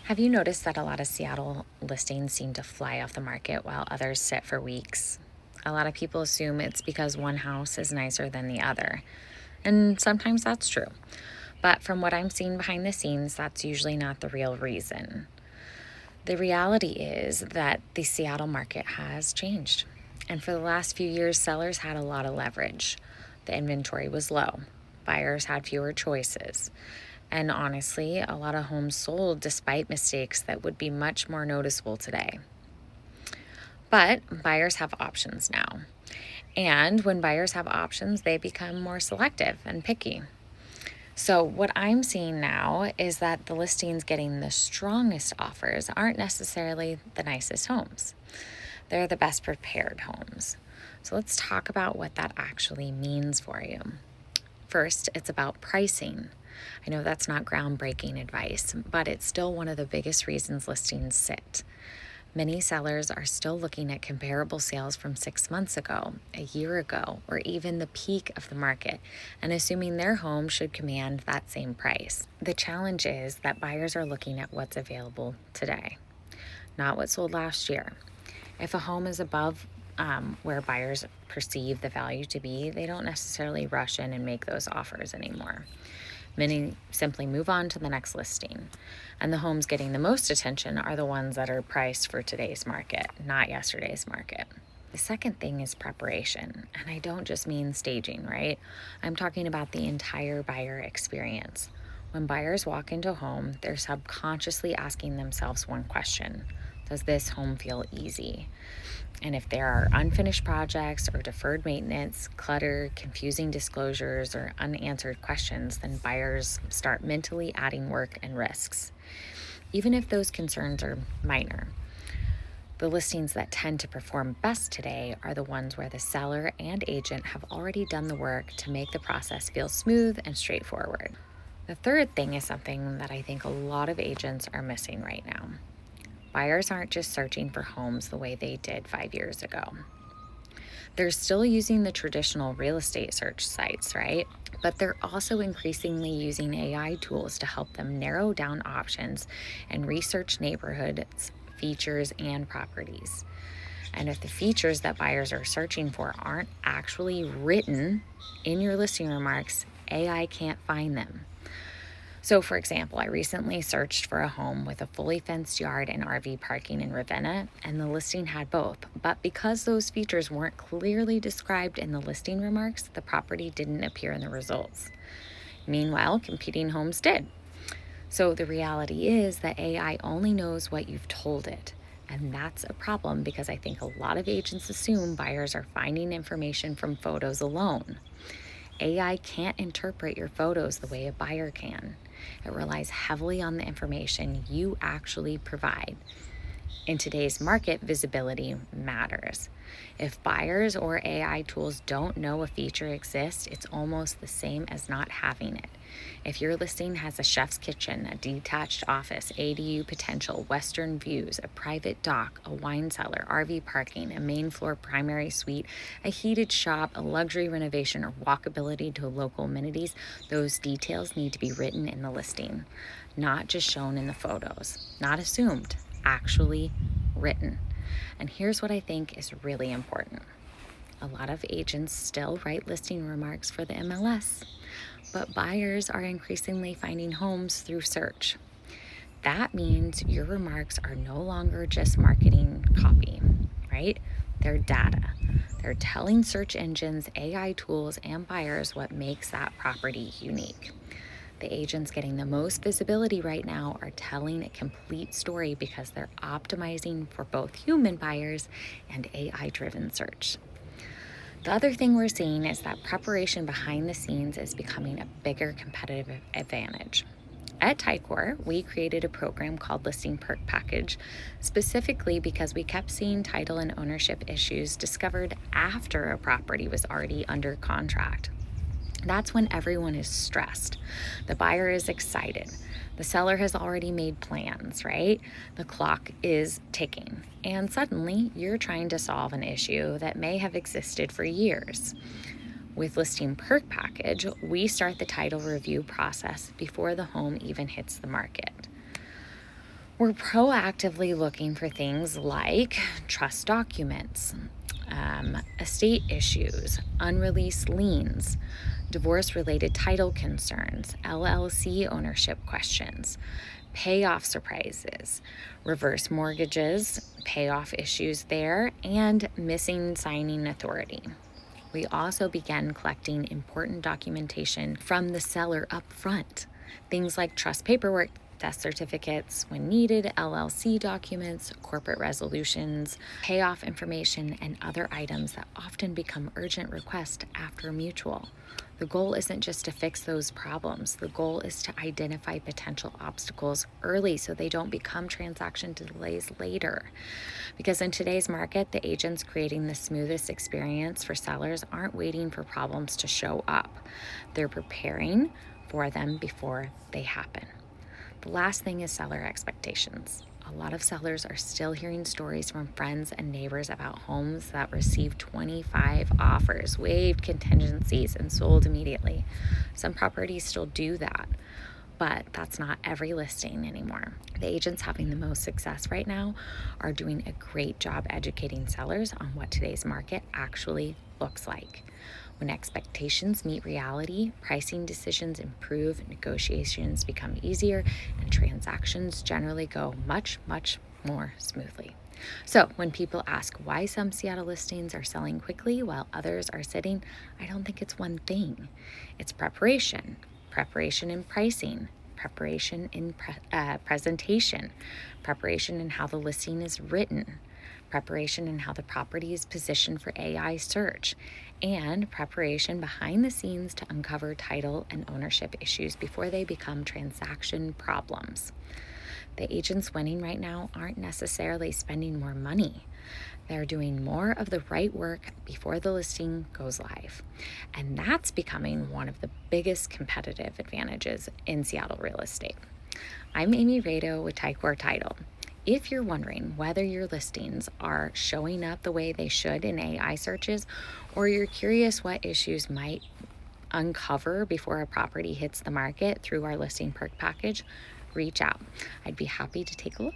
Have you noticed that a lot of Seattle listings seem to fly off the market while others sit for weeks? A lot of people assume it's because one house is nicer than the other, and sometimes that's true. But from what I'm seeing behind the scenes, that's usually not the real reason. The reality is that the Seattle market has changed. And for the last few years, sellers had a lot of leverage. The inventory was low, buyers had fewer choices. And honestly, a lot of homes sold despite mistakes that would be much more noticeable today. But buyers have options now. And when buyers have options, they become more selective and picky. So, what I'm seeing now is that the listings getting the strongest offers aren't necessarily the nicest homes. They're the best prepared homes. So, let's talk about what that actually means for you. First, it's about pricing. I know that's not groundbreaking advice, but it's still one of the biggest reasons listings sit. Many sellers are still looking at comparable sales from 6 months ago, a year ago, or even the peak of the market, and assuming their home should command that same price. The challenge is that buyers are looking at what's available today, not what sold last year. If a home is above where buyers perceive the value to be, they don't necessarily rush in and make those offers anymore. Many simply move on to the next listing. And the homes getting the most attention are the ones that are priced for today's market, not yesterday's market. The second thing is preparation. And I don't just mean staging, right? I'm talking about the entire buyer experience. When buyers walk into a home, they're subconsciously asking themselves one question: does this home feel easy? And if there are unfinished projects or deferred maintenance, clutter, confusing disclosures, or unanswered questions, then buyers start mentally adding work and risks, even if those concerns are minor. The listings that tend to perform best today are the ones where the seller and agent have already done the work to make the process feel smooth and straightforward. The third thing is something that I think a lot of agents are missing right now. Buyers aren't just searching for homes the way they did 5 years ago. They're still using the traditional real estate search sites, right? But they're also increasingly using AI tools to help them narrow down options and research neighborhoods, features, and properties. And if the features that buyers are searching for aren't actually written in your listing remarks, AI can't find them. So, for example, I recently searched for a home with a fully fenced yard and RV parking in Ravenna, and the listing had both. But because those features weren't clearly described in the listing remarks, the property didn't appear in the results. Meanwhile, competing homes did. So, the reality is that AI only knows what you've told it. And that's a problem because I think a lot of agents assume buyers are finding information from photos alone. AI can't interpret your photos the way a buyer can. It relies heavily on the information you actually provide. In today's market, visibility matters. If buyers or AI tools don't know a feature exists, it's almost the same as not having it. If your listing has a chef's kitchen, a detached office, ADU potential, western views, a private dock, a wine cellar, RV parking, a main floor primary suite, a heated shop, a luxury renovation, or walkability to local amenities, those details need to be written in the listing, not just shown in the photos, not assumed, actually written. And here's what I think is really important. A lot of agents still write listing remarks for the MLS, but buyers are increasingly finding homes through search. That means your remarks are no longer just marketing copy, right? They're data. They're telling search engines, AI tools, and buyers what makes that property unique. The agents getting the most visibility right now are telling a complete story because they're optimizing for both human buyers and AI-driven search. The other thing we're seeing is that preparation behind the scenes is becoming a bigger competitive advantage. At Ticor, we created a program called Listing Perk Package specifically because we kept seeing title and ownership issues discovered after a property was already under contract. That's when everyone is stressed. The buyer is excited. The seller has already made plans, right? The clock is ticking. And suddenly you're trying to solve an issue that may have existed for years. With Listing Perk Package, we start the title review process before the home even hits the market. We're proactively looking for things like trust documents, estate issues, unreleased liens, divorce related title concerns, LLC ownership questions, payoff surprises, reverse mortgages, payoff issues there, and missing signing authority. We also began collecting important documentation from the seller up front. Things like trust paperwork, death certificates when needed, LLC documents, corporate resolutions, payoff information, and other items that often become urgent requests after a mutual. The goal isn't just to fix those problems. The goal is to identify potential obstacles early so they don't become transaction delays later. Because in today's market, the agents creating the smoothest experience for sellers aren't waiting for problems to show up. They're preparing for them before they happen. The last thing is seller expectations. A lot of sellers are still hearing stories from friends and neighbors about homes that received 25 offers, waived contingencies, and sold immediately. Some properties still do that, but that's not every listing anymore. The agents having the most success right now are doing a great job educating sellers on what today's market actually looks like. When expectations meet reality, pricing decisions improve, negotiations become easier, and transactions generally go much, much more smoothly. So when people ask why some Seattle listings are selling quickly while others are sitting, I don't think it's one thing. It's preparation in pricing, preparation in presentation, preparation in how the listing is written, preparation in how the property is positioned for AI search, and preparation behind the scenes to uncover title and ownership issues before they become transaction problems. The agents winning right now aren't necessarily spending more money. They're doing more of the right work before the listing goes live. And that's becoming one of the biggest competitive advantages in Seattle real estate. I'm Amy Rado with Ticor Title. If you're wondering whether your listings are showing up the way they should in AI searches, or you're curious what issues might uncover before a property hits the market through our listing perk package, reach out. I'd be happy to take a look.